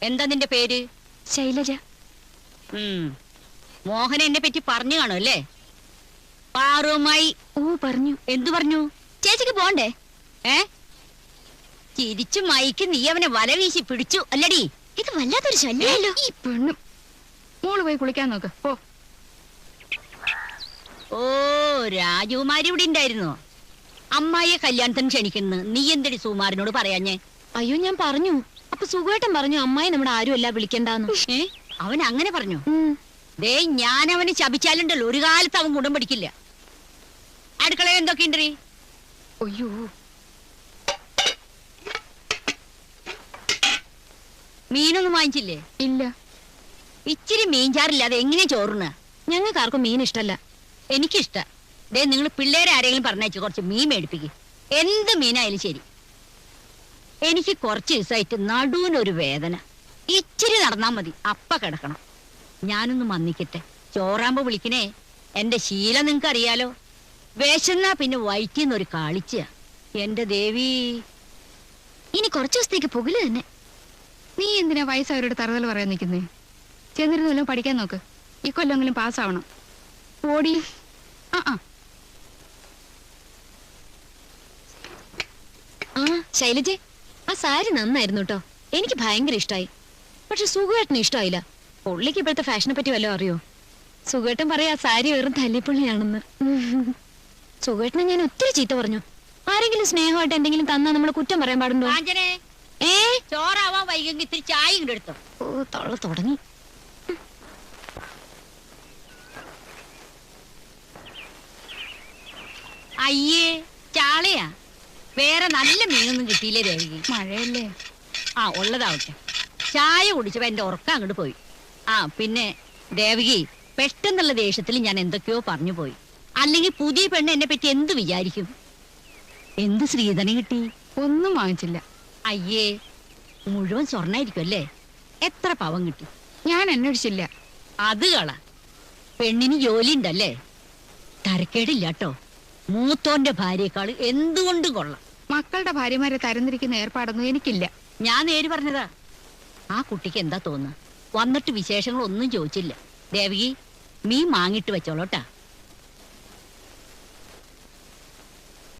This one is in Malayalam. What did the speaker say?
എന്താ നിന്റെ പേര്? ശൈലജ. മോഹൻ എന്നെ പറ്റി പറഞ്ഞു കാണും അല്ലേ? പാറുമായി. ഓ പറഞ്ഞു. എന്തു പറഞ്ഞു? ചേച്ചിക്ക് പോണ്ടേ? ചിരിച്ചു മൈക്ക് നീ അവനെ വല വീശി പിടിച്ചു അല്ലടി? ഇത് വല്ലാത്തൊരു ശല്യമല്ലോ. ഈ പെണ്ണും. മോള് പോയി കുളിക്കാൻ നോക്ക് പോ. ഓ, രാജകുമാരി ഇവിടെ ഉണ്ടായിരുന്നോ? അമ്മായിയെ കല്യാണത്തിന് ക്ഷണിക്കുന്നു. നീ എന്തെടി സുമാരനോട് പറയാഞ്ഞേ? അയ്യോ, ഞാൻ പറഞ്ഞു. അപ്പൊ സുഖമായിട്ടും പറഞ്ഞു അമ്മായി നമ്മുടെ ആരുമല്ല വിളിക്കണ്ടെന്ന്. അവൻ അങ്ങനെ പറഞ്ഞു? ദേ, ഞാൻ അവന് ശപിച്ചാലുണ്ടല്ലോ ഒരു കാലത്ത് അവൻ ഗുണം പഠിക്കില്ല. അടുക്കളയിൽ എന്തൊക്കെയുണ്ടീ? അയ്യോ, മീനൊന്നും വാങ്ങിച്ചില്ലേ? ഇല്ല. ഇച്ചിരി മീൻചാറില്ലാതെ എങ്ങനെ ചോറുന്ന? ഞങ്ങൾക്ക് ആർക്കും മീൻ ഇഷ്ടല്ല. എനിക്കിഷ്ട. ദേ, നിങ്ങൾ പിള്ളേരെ ആരെങ്കിലും പറഞ്ഞയച്ച് കുറച്ച് മീൻ മേടിപ്പിക്കും. എന്ത് മീനായാലും ശരി. എനിക്ക് കുറച്ച് ദിവസമായിട്ട് നടുവിനൊരു വേദന. ഇച്ചിരി നടന്നാ മതി, അപ്പ കിടക്കണം. ഞാനൊന്ന് മന്നിക്കട്ടെ. ചോറാകുമ്പോ വിളിക്കണേ. എന്റെ ശീലം നിങ്ങക്ക് അറിയാലോ. വിശന്നാ പിന്നെ വയറ്റിന്നൊരു കാളിച്ച. എന്റെ ദേവി, ഇനി കുറച്ചു ദിവസത്തേക്ക് പുകല് തന്നെ. നീ എന്തിനാ വയസ്സവരോട് തറുതൽ പറയാൻ നിൽക്കുന്നേ? ചെന്നിരുന്നല്ലോ പഠിക്കാൻ നോക്ക്. ഈ കൊല്ലെങ്കിലും പാസ്സാവണം. ഓടി. ശൈലജ, ആ സാരി നന്നായിരുന്നു കേട്ടോ. എനിക്ക് ഭയങ്കര ഇഷ്ടമായി. പക്ഷെ സുഖേട്ടന് ഇഷ്ടമായില്ല. പുള്ളിക്ക് ഇപ്പോഴത്തെ ഫാഷനെ പറ്റി വല്ലതും അറിയോ? സുഖേട്ടൻ പറയാ സാരി വെറും തല്ലിപ്പുള്ളിയാണെന്ന്. സുഖേട്ടനെ ഞാൻ ഒത്തിരി ചീത്ത പറഞ്ഞു. ആരെങ്കിലും സ്നേഹമായിട്ട് എന്തെങ്കിലും തന്നാ നമ്മള് കുറ്റം പറയാൻ പാടുണ്ടോ? ചോറാവാൻ വൈകി ഇത്തിരി ചായ ഇങ്ങോട്ട് എടുത്തോ. ഓ, തൊള്ള തുടങ്ങി. അയ്യേ, ചാളയാ? വേറെ നല്ല മീനൊന്നും കിട്ടിയില്ലേ ദേവിക്ക്? മഴയല്ലേ? ഉള്ളതാവട്ടെ. ചായ കുടിച്ചപ്പോ എന്റെ ഉറക്കം അങ്ങോട്ട് പോയി. പിന്നെ ദേവികി, പെട്ടെന്നുള്ള ദേഷ്യത്തിൽ ഞാൻ എന്തൊക്കെയോ പറഞ്ഞു പോയി. അല്ലെങ്കിൽ പുതിയ പെണ്ണ് എന്നെ പറ്റി എന്ത് വിചാരിക്കും? എന്ത് ശ്രീധന കിട്ടി? ഒന്നും വാങ്ങിച്ചില്ല. അയ്യേ, മുഴുവൻ സ്വർണ്ണായിരിക്കും അല്ലേ? എത്ര പവൻ കിട്ടി? ഞാൻ അന്വേഷിച്ചില്ല. അത് കള. പെണ്ണിന് ജോലി ഉണ്ടല്ലേ? തരക്കേടില്ലാട്ടോ. മൂത്തോന്റെ ഭാര്യയെക്കാള് എന്തുകൊണ്ടും കൊള്ളാം. മക്കളുടെ ഭാര്യമാരെ തരംതിരിക്കുന്ന ഏർപ്പാടൊന്നും എനിക്കില്ല. ഞാൻ നേര് പറഞ്ഞതാ. ആ കുട്ടിക്ക് എന്താ തോന്നുക? വന്നിട്ട് വിശേഷങ്ങളൊന്നും ചോദിച്ചില്ല. ദേവകി, മീൻ വാങ്ങിട്ട് വെച്ചോളൂട്ടാ.